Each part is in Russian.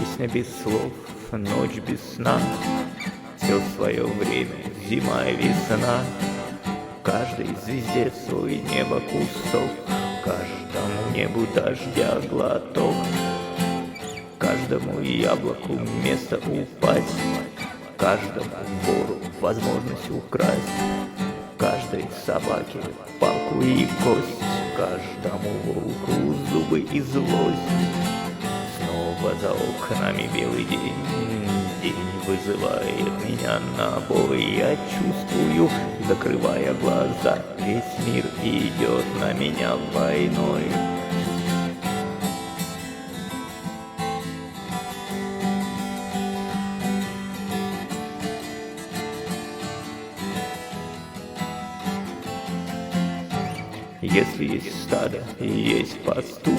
Песня без слов, ночь без сна, все свое время, зима и весна. Каждой звезде свой небо кусок, каждому небу дождя глоток, каждому яблоку место упасть, каждому вору возможность украсть, каждой собаке палку и кость, каждому волку зубы и злость. Снова за окнами белый день, день вызывает меня на бой. Я чувствую, закрывая глаза, весь мир идет на меня войной. Если есть стадо, есть пастух,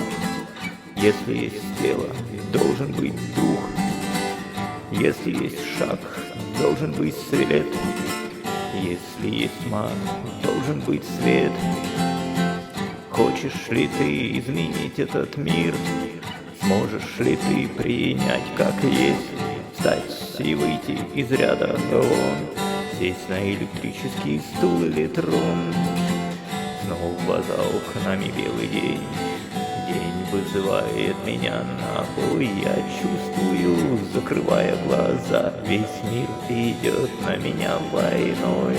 если есть тело, должен быть дух, если есть шаг, должен быть свет, если есть тьма, должен быть свет. Хочешь ли ты изменить этот мир? Сможешь ли ты принять как есть, встать и выйти из ряда вон, сесть на электрический стул или трон? Снова за окнами белый день, день вызывает меня на бой. Я чувствую, закрывая глаза, весь мир идет на меня войной.